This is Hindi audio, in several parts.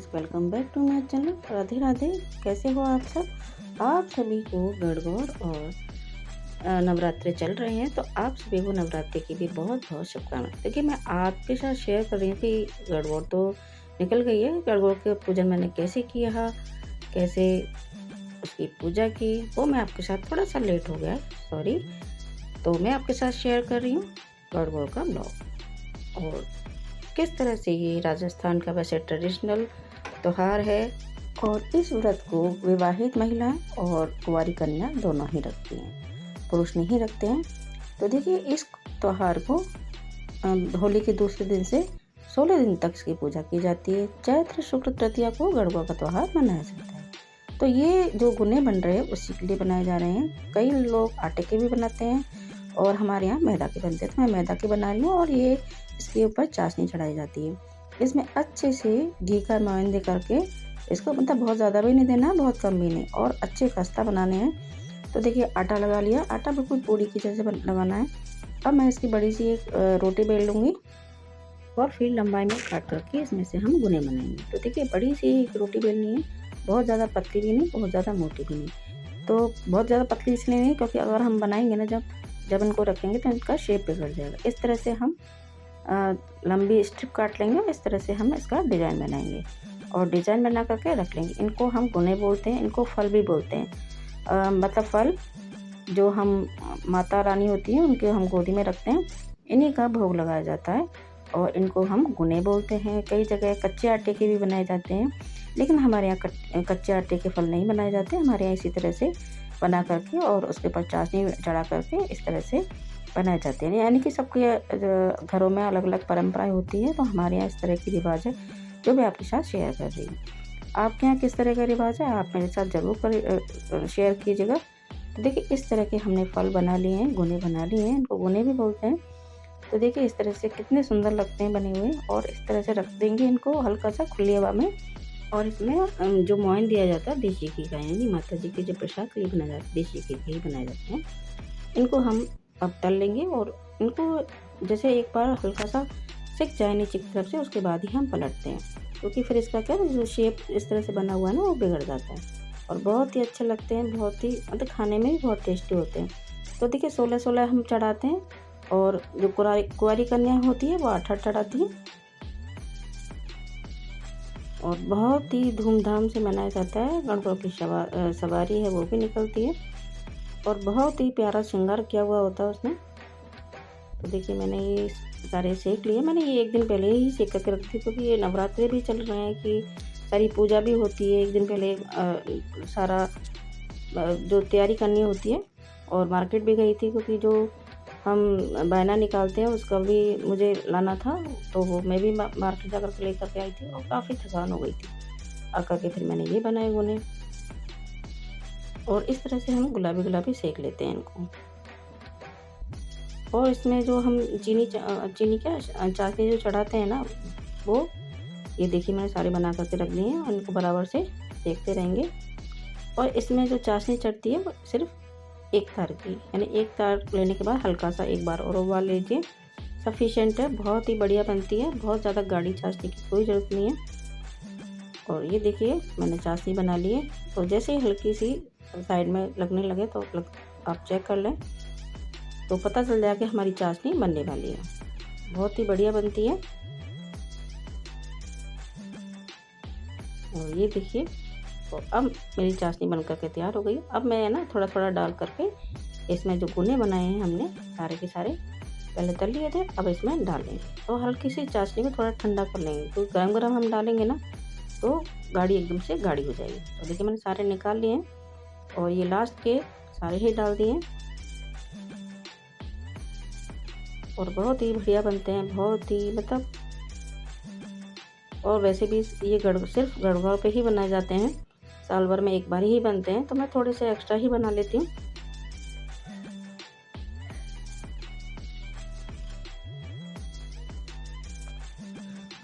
Friends, welcome back to my channel. Radhe Radhe. कैसे हो आप सब? आप सभी को गणगौर और नवरात्रे चल रहे हैं, तो आप सभी को नवरात्रि की भी बहुत बहुत शुभकामनाएं। देखिए, मैं आपके साथ शेयर कर रही हूँ कि गणगौर तो निकल गई है। गणगौर के पूजन मैंने कैसे किया, कैसे उसकी पूजा की, वो मैं आपके साथ थोड़ा सा लेट हो गया, सॉरी। तो मैं आपके साथ शेयर कर रही हूँ गणगौर का ब्लॉग, और किस तरह से ये राजस्थान का वैसे ट्रेडिशनल त्योहार है। और इस व्रत को विवाहित महिलाएं और कुंवारी कन्या दोनों ही रखती हैं, पुरुष नहीं रखते हैं। तो देखिए, इस त्योहार को होली के दूसरे दिन से 16 दिन तक इसकी पूजा की जाती है। चैत्र शुक्ल तृतीया को गणगौर का त्योहार मनाया जाता है। तो ये जो गुने बन रहे हैं उसी के लिए बनाए जा रहे हैं। कई लोग आटे के भी बनाते हैं और हमारे यहाँ मैदा के बनते हैं, तो मैं मैदा के बना रही हूँ। और ये इसके ऊपर चाशनी चढ़ाई जाती है। इसमें अच्छे से घी का मोयन दे करके इसको, मतलब बहुत ज़्यादा भी नहीं देना, बहुत कम भी नहीं, और अच्छे खस्ता बनाने हैं। तो देखिए, आटा लगा लिया। आटा बिल्कुल पूड़ी की जैसे लगाना है। अब मैं इसकी बड़ी सी एक रोटी बेल लूँगी और फिर लंबाई में काट करके इसमें से हम गुने बनाएंगे। तो देखिए, बड़ी सी एक रोटी बेलनी है, बहुत ज़्यादा पतली भी नहीं, बहुत ज़्यादा मोटी भी नहीं। तो बहुत ज़्यादा पतली इसलिए नहीं, क्योंकि अगर हम बनाएंगे ना, जब इनको रखेंगे तो इनका शेप बिगड़ जाएगा। इस तरह से हम लंबी स्ट्रिप काट लेंगे। इस तरह से हम इसका डिज़ाइन बनाएंगे और डिज़ाइन बना करके रख लेंगे। इनको हम गुने बोलते हैं, इनको फल भी बोलते हैं। मतलब फल जो हम माता रानी होती हैं उनके हम गोदी में रखते हैं, इन्हीं का भोग लगाया जाता है और इनको हम गुने बोलते हैं। कई जगह कच्चे आटे के भी बनाए जाते हैं, लेकिन हमारे यहाँ कच्चे आटे के फल नहीं बनाए जाते। हमारे यहाँ इसी तरह से बना करके और उसके ऊपर चाशनी चढ़ा करके इस तरह से बनाए जाते हैं। यानी कि सबके घरों में अलग अलग परंपराएं होती है, तो हमारे यहाँ इस तरह की रिवाज है जो मैं आपके साथ शेयर कर रही हूँ। आपके यहाँ किस तरह का रिवाज है, आप मेरे साथ ज़रूर शेयर कीजिएगा। तो देखिए, इस तरह के हमने फल बना लिए हैं, गुने बना लिए हैं, इनको गुने भी बोलते हैं। तो देखिए, इस तरह से कितने सुंदर लगते हैं बने हुए। और इस तरह से रख देंगे इनको हल्का सा खुली हवा में। और इसमें जो मोयन दिया जाता है देसी घी का, यानी माता जी के जो प्रसाद के लिए बनाया जाता है, देसी घी बनाए जाते हैं। इनको हम अब तल लेंगे और इनको जैसे एक बार हल्का सा सिक जाए नीचे की तरफ से, उसके बाद ही हम पलटते हैं, क्योंकि फिर इसका क्या है, जो शेप इस तरह से बना हुआ है ना, वो बिगड़ जाता है। और बहुत ही अच्छे लगते हैं, बहुत ही, मतलब खाने में भी बहुत टेस्टी होते हैं। तो देखिए, 16-16 हम चढ़ाते हैं। और जो कुंवारी कन्या होती है वो 8 चढ़ाती है। और बहुत ही धूमधाम से मनाया जाता है। गणगौर की सवारी है वो भी निकलती है और बहुत ही प्यारा श्रृंगार किया हुआ होता है उसमें। तो देखिए, मैंने ये सारे सेक लिए। मैंने ये एक दिन पहले ही सेक करके रखती, क्योंकि ये नवरात्रे भी चल रहे हैं कि सारी पूजा भी होती है। एक दिन पहले सारा जो तैयारी करनी होती है। और मार्केट भी गई थी, क्योंकि जो हम बैना निकालते हैं उसका भी मुझे लाना था, तो वो मैं भी मार्केट जा करके लेकर के आई थी और काफ़ी थकान हो गई थी। आकर के फिर मैंने ये बनाए गुने। और इस तरह से हम गुलाबी गुलाबी सेक लेते हैं इनको। और इसमें जो हम चीनी क्या चाशनी जो चढ़ाते हैं ना, वो ये देखिए, मैंने सारे बना करके रख दिए हैं और इनको बराबर से सेकते रहेंगे। और इसमें जो चाशनी चढ़ती है वो सिर्फ एक तार की, यानी एक तार लेने के बाद हल्का सा एक बार और उबाल लीजिए, सफिशेंट है। बहुत ही बढ़िया बनती है, बहुत ज़्यादा गाढ़ी चाशनी की कोई ज़रूरत नहीं है। और ये देखिए, मैंने चाशनी बना ली है। तो जैसे ही हल्की सी साइड में लगने लगे तो आप चेक कर लें, तो पता चल जाएगा कि हमारी चाशनी बनने वाली है। बहुत ही बढ़िया बनती है। और ये देखिए, तो अब मेरी चाशनी बन करके तैयार हो गई। अब मैं ना थोड़ा थोड़ा डाल करके इसमें जो गुने बनाए हैं हमने सारे के सारे, पहले तल लिए थे, अब इसमें डाल लेंगे। तो हल्की सी चाशनी को थोड़ा ठंडा कर लेंगे, क्योंकि गरम गरम हम डालेंगे ना तो गाढ़ी एकदम से गाढ़ी हो जाएगी। तो देखिए, मैंने सारे निकाल लिए हैं और ये लास्ट के सारे ही डाल दिए। और बहुत ही बढ़िया बनते हैं, बहुत ही, मतलब। और वैसे भी ये सिर्फ गणगौर पे ही बनाए जाते हैं, साल भर में एक बार ही बनते हैं, तो मैं थोड़े से एक्स्ट्रा ही बना लेती हूँ।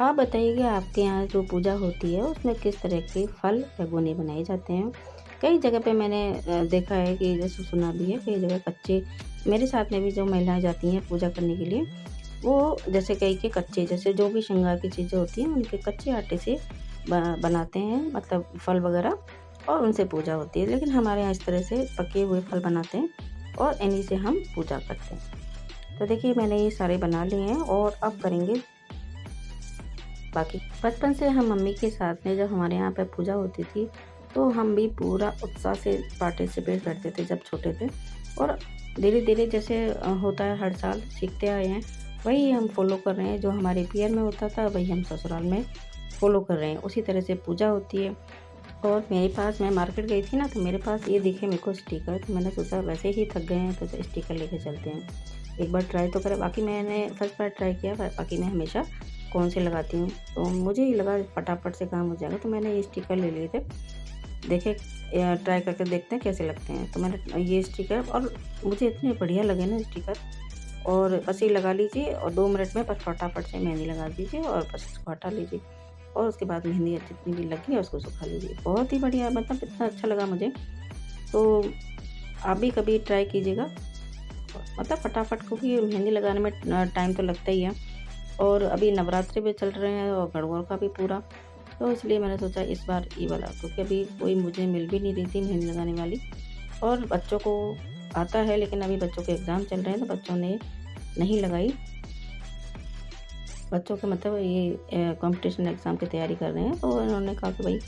आप बताइएगा, आपके यहाँ जो पूजा होती है उसमें किस तरह के फल या गुने बनाए जाते हैं। कई जगह पे मैंने देखा है कि, जैसे सुना भी है, कई जगह कच्चे, मेरे साथ में भी जो महिलाएं जाती हैं पूजा करने के लिए, वो जैसे कई के कच्चे, जैसे जो भी श्रृंगार की चीज़ें होती हैं उनके कच्चे आटे से बनाते हैं, मतलब फल वगैरह, और उनसे पूजा होती है। लेकिन हमारे यहाँ इस तरह से पके हुए फल बनाते हैं और इन्हीं से हम पूजा करते हैं। तो देखिए मैंने ये सारे बना लिए हैं और अब करेंगे बाकी। बचपन से हम मम्मी के साथ में जब हमारे यहाँ पे पूजा होती थी तो हम भी पूरा उत्साह से पार्टिसिपेट करते थे जब छोटे थे, और धीरे धीरे जैसे होता है हर साल सीखते आए हैं, वही हम फॉलो कर रहे हैं। जो हमारे पियर में होता था वही हम ससुराल में फॉलो कर रहे हैं। उसी तरह से पूजा होती है। और मेरे पास, मैं मार्केट गई थी ना, तो मेरे पास ये दिखे मेरे को स्टिकर, तो मैंने सोचा वैसे ही थक गए हैं तो स्टिकर लेके चलते हैं, एक बार ट्राई तो करें। बाकी मैंने फर्स्ट बार ट्राई किया, बाकी मैं हमेशा कौन से लगाती हूँ, तो मुझे ही लगा फटाफट से काम हो जाएगा, तो मैंने ये स्टिकर ले लिए थे। देखे ट्राई करके देखते हैं कैसे लगते हैं। तो मैंने ये स्टिकर, और मुझे इतने बढ़िया लगे ना स्टिकर, और बस ये लगा लीजिए और 2 मिनट में बस फटाफट से मेहंदी लगा दीजिए और बस इसको हटा लीजिए, और उसके बाद मेहंदी जितनी भी लगी है उसको सुखा लीजिए। बहुत ही बढ़िया, मतलब इतना अच्छा लगा मुझे। तो आप भी कभी ट्राई कीजिएगा, मतलब फटाफट, क्योंकि मेहंदी लगाने में टाइम तो लगता ही है, और अभी नवरात्रि भी चल रहे हैं और गणगौर का भी पूरा, तो इसलिए मैंने सोचा इस बार ये वाला, क्योंकि अभी कोई मुझे मिल भी नहीं रही थी मेहंदी लगाने वाली, और बच्चों को आता है, लेकिन अभी बच्चों के एग्ज़ाम चल रहे हैं तो बच्चों ने नहीं लगाई। बच्चों के मतलब ये कंपटीशन एग्ज़ाम की तैयारी कर रहे हैं, तो उन्होंने कहा कि भाई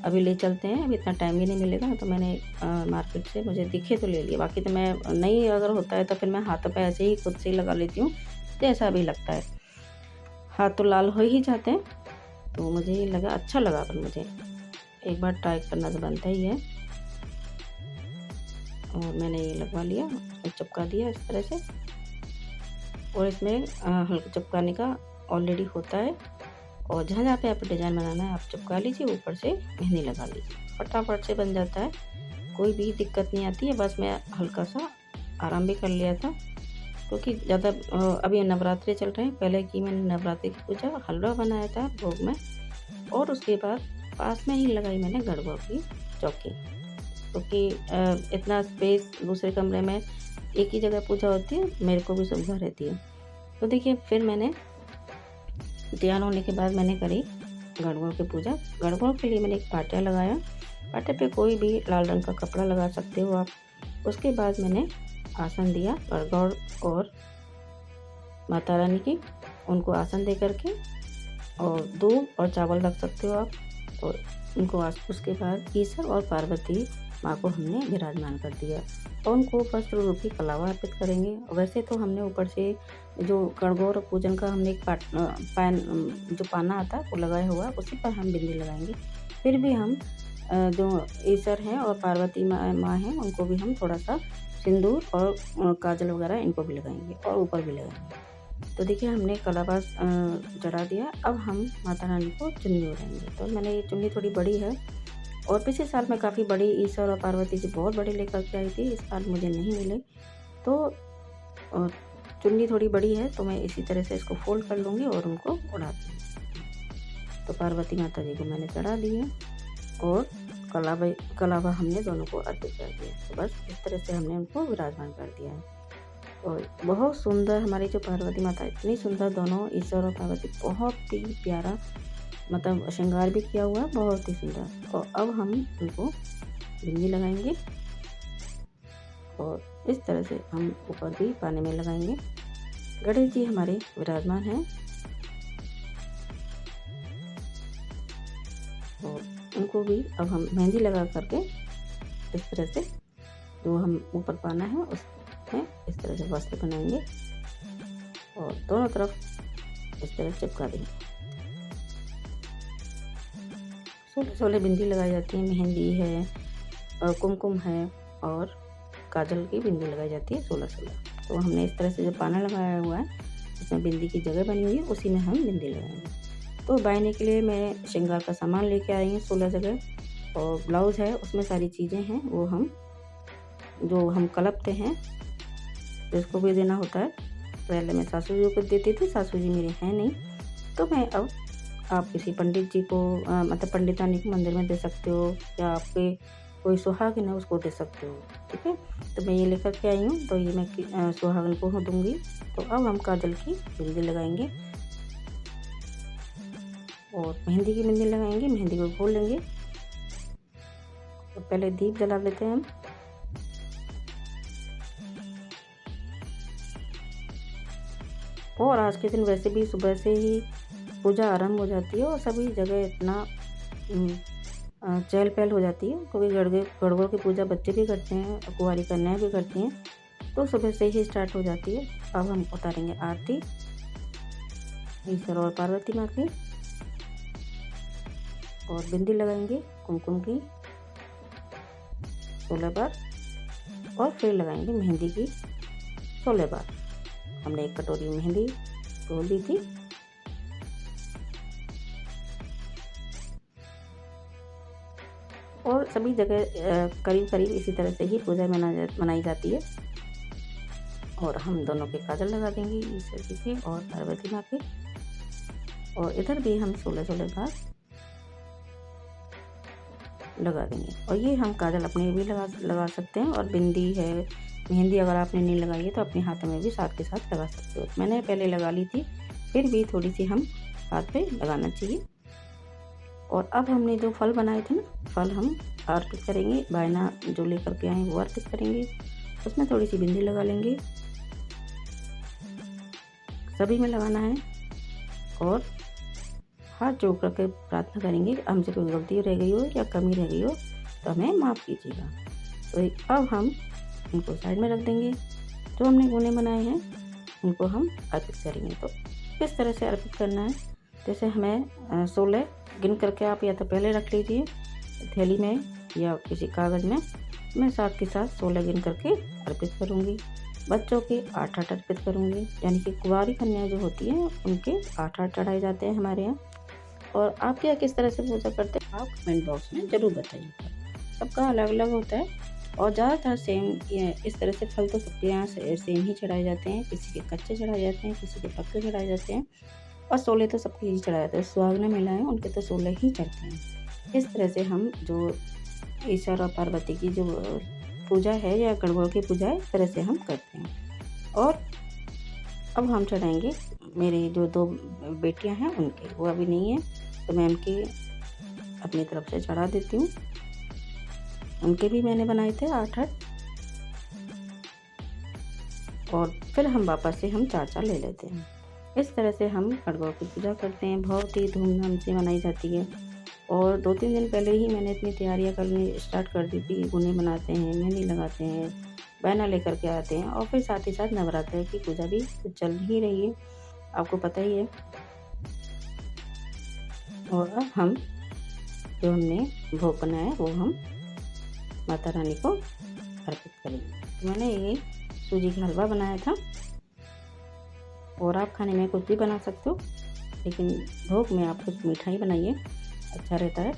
अभी ले चलते हैं, अभी इतना टाइम भी नहीं मिलेगा। तो मैंने मार्केट से मुझे दिखे तो ले लिए, बाकी तो मैं नहीं, अगर होता है तो फिर मैं हाथों पे ऐसे ही खुद से ही लगा लेती हूँ, जैसा भी लगता है। हाथ तो लाल हो ही जाते हैं, तो मुझे ये लगा अच्छा लगा, पर मुझे एक बार ट्राई करना तो बनता ही है। और मैंने ये लगवा लिया, चिपका दिया इस तरह से, और इसमें हल्का चिपकाने का ऑलरेडी होता है, और जहाँ जहाँ पे आपको डिज़ाइन बनाना है आप चिपका लीजिए, ऊपर से मेहंदी लगा लीजिए, फटाफट से बन जाता है, कोई भी दिक्कत नहीं आती है। बस मैं हल्का सा आराम भी कर लिया था, क्योंकि ज़्यादा अभी नवरात्रि चल रहे हैं। पहले की मैंने नवरात्रि की पूजा, हलवा बनाया था भोग में, और उसके बाद पास में ही लगाई मैंने गणगौर की चौकी, क्योंकि इतना स्पेस दूसरे कमरे में एक ही जगह पूजा होती है, मेरे को भी सुविधा रहती है। तो देखिए फिर मैंने तैयार होने के बाद मैंने करी गणगौर की पूजा। गणगौर के लिए मैंने एक पाटिया लगाया, पाटे पे कोई भी लाल रंग का कपड़ा लगा सकते हो आप। उसके बाद मैंने आसन दिया गणगौर और माता रानी की, उनको आसन दे करके, और दूध और चावल रख सकते हो आप, और उनको उसके बाद ईश्वर और पार्वती माँ को हमने विराजमान कर दिया, और उनको वस्त्र रूपी कलावा अर्पित करेंगे। वैसे तो हमने ऊपर से जो गणगौर पूजन का हमने एक जो पाना आता है वो लगाया हुआ है, उसी पर हम बिंदी लगाएंगे। फिर भी हम जो ईश्वर हैं और पार्वती माँ हैं उनको भी हम थोड़ा सा सिंदूर और काजल वगैरह इनको भी लगाएंगे, और ऊपर भी लगाएंगे। तो देखिए हमने कलावा चढ़ा दिया। अब हम माता रानी को चुन्नी ओढ़ाएंगे। तो मैंने ये चुन्नी थोड़ी बड़ी है, और पिछले साल मैं काफ़ी बड़ी ईश्वर और पार्वती जी बहुत बड़े लेकर के आई थी, इस साल मुझे नहीं मिले, तो चुन्नी थोड़ी बड़ी है, तो मैं इसी तरह से इसको फोल्ड कर लूँगी और उनको उड़ा दूँगी। तो पार्वती माता जी को मैंने चढ़ा दी है, और कलावा हमने दोनों को अर्पित कर दिया। तो बस इस तरह से हमने उनको विराजमान कर दिया है। और बहुत सुंदर हमारी जो पार्वती माता, इतनी सुंदर, दोनों ईश्वर और पार्वती, बहुत ही प्यारा, मतलब श्रृंगार भी किया हुआ है, बहुत ही सुंदर। और अब हम उनको बिंदी लगाएंगे, और इस तरह से हम ऊपर भी पानी में लगाएंगे। गणेश जी हमारे विराजमान हैं, और उनको भी अब हम मेहंदी लगा करके इस तरह से, जो हम ऊपर पाना है उसमें इस तरह से वस्त्र बनाएंगे, और दोनों तरफ इस तरह चिपका देंगे। 16 बिंदी लगाई जाती है, मेहंदी है, कुमकुम है, और काजल की बिंदी लगाई जाती है 16। तो हमने इस तरह से जो पाना लगाया हुआ है, इसमें बिंदी की जगह बनी हुई है, उसी में हम बिंदी लगाएंगे। तो बायने के लिए मैं श्रृंगार का सामान लेके आई हूँ 16 जगह, और ब्लाउज़ है, उसमें सारी चीज़ें हैं, वो जो हम कलपते हैं, जिसको भी देना होता है। पहले मैं सासू जी को देती थी, सासू जी मेरे हैं नहीं, तो मैं अब आप किसी पंडित जी को मतलब पंडितानी को मंदिर में दे सकते हो, या आपके कोई सुहागिन है उसको दे सकते हो, ठीक है। तो मैं ये लेकर के आई हूँ, तो ये मैं सुहागिन को दूँगी। तो अब हम काजल की बिंदी लगाएंगे, और मेहंदी की मेहंदी लगाएंगे, मेहंदी को खोल लेंगे। तो पहले दीप जला लेते हैं हम। और आज के दिन वैसे भी सुबह से ही पूजा आरंभ हो जाती है और सभी जगह इतना चहल पहल हो जाती है, क्योंकि गड़बड़ की पूजा बच्चे भी करते हैं, कुंवारी कन्याएं भी करती हैं, तो सुबह से ही स्टार्ट हो जाती है। अब हम उतारेंगे आरती ईश्वर और पार्वती माँ की, और बिंदी लगाएंगे कुमकुम की 16 बार, और फिर लगाएंगे मेहंदी की 16 बार। हमने एक कटोरी मेहंदी तोड़ दी थी। और सभी जगह करीब करीब इसी तरह से ही पूजा मनाई जाती है। और हम दोनों के काजल लगा देंगे, ईश्वर जी के और पार्वती माँ के। और इधर भी हम 16-16 बार लगा देंगे। और ये हम काजल अपने भी लगा सकते हैं, और बिंदी है, मेहंदी अगर आपने नहीं लगाई है तो अपने हाथों में भी साथ के साथ लगा सकते हो। मैंने पहले लगा ली थी, फिर भी थोड़ी सी हम हाथ पे लगाना चाहिए। और अब हमने जो फल बनाए थे ना, फल हम अर्पित करेंगे, बायना जो लेकर के आए वो अर्पित करेंगे। उसमें थोड़ी सी बिंदी लगा लेंगे, सभी में लगाना है। और हाथ जोड़ करके प्रार्थना करेंगे कि हमसे कोई गलती रह गई हो या कमी रह गई हो तो हमें माफ़ कीजिएगा। तो अब हम इनको साइड में रख देंगे। जो हमने गुने बनाए हैं उनको हम अर्पित करेंगे। तो किस तरह से अर्पित करना है, जैसे हमें 16 गिन करके आप या तो पहले रख लीजिए थैली में या किसी कागज़ में। मैं साथ के साथ 16 गिन करके अर्पित करूँगी। बच्चों के 8-8 अर्पित करूँगी, यानी कि कुंवारी कन्या जो होती हैं उनके 8-8 चढ़ाए जाते हैं हमारे यहाँ। और आप क्या किस तरह से पूजा करते हैं आप कमेंट बॉक्स में ज़रूर बताइएगा। सबका अलग अलग होता है, और ज़्यादातर सेम इस तरह से फल तो सबके यहाँ सेम ही चढ़ाए जाते हैं। किसी के कच्चे चढ़ाए जाते हैं, किसी के पक्के चढ़ाए जाते हैं, और 16 तो सबके ही चढ़ाए जाते हैं। सुहागना महिला है उनके तो 16 ही चढ़ते हैं। इस तरह से हम जो ईश्वर और पार्वती की जो पूजा है या गड़बड़ की पूजा है, इस तरह से हम करते हैं। और अब हम चढ़ाएंगे मेरी जो 2 बेटियां हैं उनके, वो अभी नहीं है तो मैं उनकी अपनी तरफ से चढ़ा देती हूँ। उनके भी मैंने बनाए थे 8-8। और फिर हम वापस से हम 4-4 ले लेते हैं। इस तरह से हम गड़बड़ की पूजा करते हैं, बहुत ही धूमधाम से मनाई जाती है। और 2-3 दिन पहले ही मैंने इतनी तैयारियां करनी स्टार्ट कर दी थी। गुने बनाते हैं, मेहंदी लगाते हैं, बैनर लेकर के आते हैं, और फिर साथ ही साथ नवरात्र की पूजा भी चल ही रही है, आपको पता ही है। और अब हम जो हमने भोग बनाया है वो हम माता रानी को अर्पित करेंगे। तो मैंने ये सूजी का हलवा बनाया था, और आप खाने में कुछ भी बना सकते हो, लेकिन भोग में आप कुछ मिठाई बनाइए, अच्छा रहता है।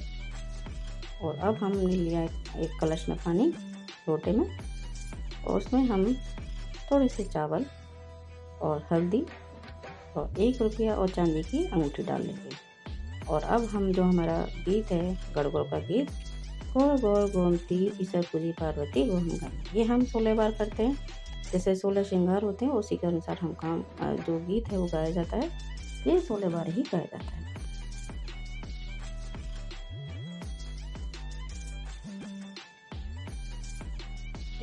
और अब हमने लिया एक कलश में पानी लोटे में, और उसमें हम थोड़े से चावल और हल्दी और 1 रुपया और चांदी की अंगूठी डाल लेंगे। और अब हम जो हमारा गीत है गड़बड़ का गीत, गोर गोर गोमती ईश्वर पूजी पार्वती वो हम गाएंगे। ये हम 16 बार करते हैं, जैसे 16 श्रृंगार होते हैं उसी के अनुसार हम काम जो गीत है वो गाया जाता है। ये 16 बार ही गाया जाता है।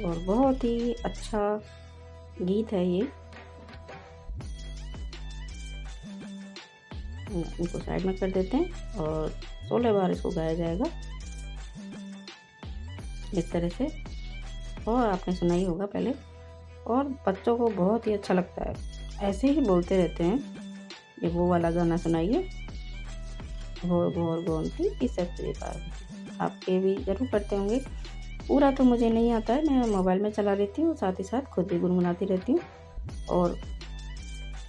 और बहुत ही अच्छा गीत है ये। इनको साइड में कर देते हैं, और 16 बार इसको गाया जाएगा इस तरह से। और आपने सुना ही होगा पहले, और बच्चों को बहुत ही अच्छा लगता है, ऐसे ही बोलते रहते हैं ये वो वाला गाना सुनाइए, घोर घोर गोमती ईश्वर पूजी पार्वती। आपके भी जरूर करते होंगे। पूरा तो मुझे नहीं आता है, मैं मोबाइल में चला लेती हूँ, साथ ही साथ खुद भी गुनगुनाती रहती हूँ। और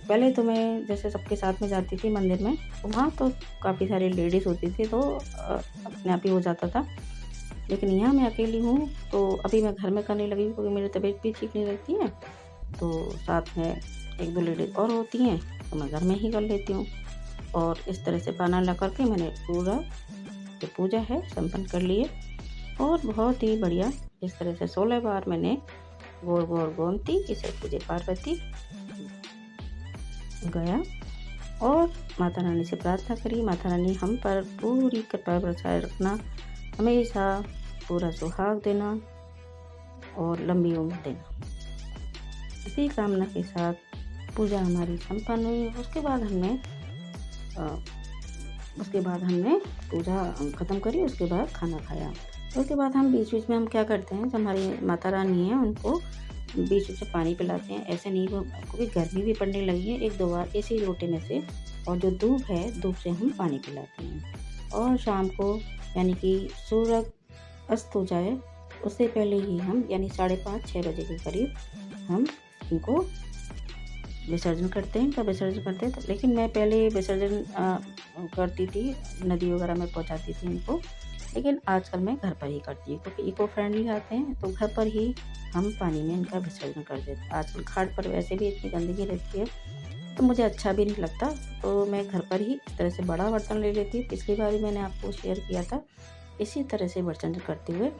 पहले तो मैं जैसे सबके साथ में जाती थी मंदिर में, तो वहाँ तो काफ़ी सारी लेडीज़ होती थी, तो अपने आप ही हो जाता था। लेकिन यहाँ मैं अकेली हूँ, तो अभी मैं घर में करने लगी क्योंकि मेरी तबीयत भी ठीक नहीं रहती है। तो साथ में 1-2 लेडीज़ और होती हैं, तो मैं घर में ही कर लेती हूँ। और इस तरह से पाना ला करके मैंने पूरा जो पूजा है संपन्न कर लिए। और बहुत ही बढ़िया इस तरह से 16 बार मैंने गोर गोर गोमती ईश्वर पूजी पार्वती गया। और माता रानी से प्रार्थना करी, माता रानी हम पर पूरी कृपा बरसाए रखना, हमेशा पूरा सुहाग देना और लंबी उम्र देना। इसी कामना के साथ पूजा हमारी संपन्न हुई। अ, उसके बाद हमने पूजा ख़त्म करी, उसके बाद खाना खाया। उसके बाद हम बीच-बीच में हम क्या करते हैं, जो हमारी माता रानी हैं उनको बीच-बीच में पानी पिलाते हैं। ऐसे नहीं, वो क्योंकि गर्मी भी पड़ने लगी है, 1-2 बार इसी लोटे में से, और जो दूब है, दूब से हम पानी पिलाते हैं। और शाम को यानी कि सूरज अस्त हो जाए उससे पहले ही हम यानी 5:30-6 बजे के करीब हम इनको विसर्जन करते हैं, इनका विसर्जन करते हैं। तो लेकिन मैं पहले विसर्जन करती थी, नदी वगैरह में पहुँचाती थी इनको, लेकिन आजकल मैं घर पर ही करती हूँ क्योंकि इको फ्रेंडली आते हैं, तो घर पर ही हम पानी में इनका विसर्जन कर देते हैं। आजकल घाट पर वैसे भी इतनी गंदगी रहती है, तो मुझे अच्छा भी नहीं लगता, तो मैं घर पर ही इस तरह से बड़ा बर्तन ले लेती हूँ। पिछली बार भी मैंने आपको शेयर किया था, इसी तरह से विसर्जन करते हुए,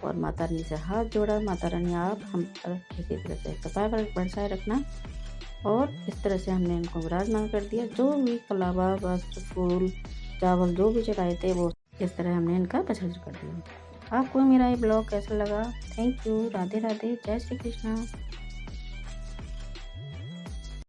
और माता रानी से हाथ जोड़ा, माता रानी आप हम पर इसी तरह से कृपा बरसाए रखना। और इस तरह से हमने इनको विराजमान कर दिया। जो भी कलावा, वस्त्र, फूल, चावल जो भी चढ़ाए थे, वो इस तरह हमने इनका विसर्जन कर दिया। आपको मेरा ये ब्लॉग कैसा लगा? Thank you. राधे राधे। जय श्री कृष्णा।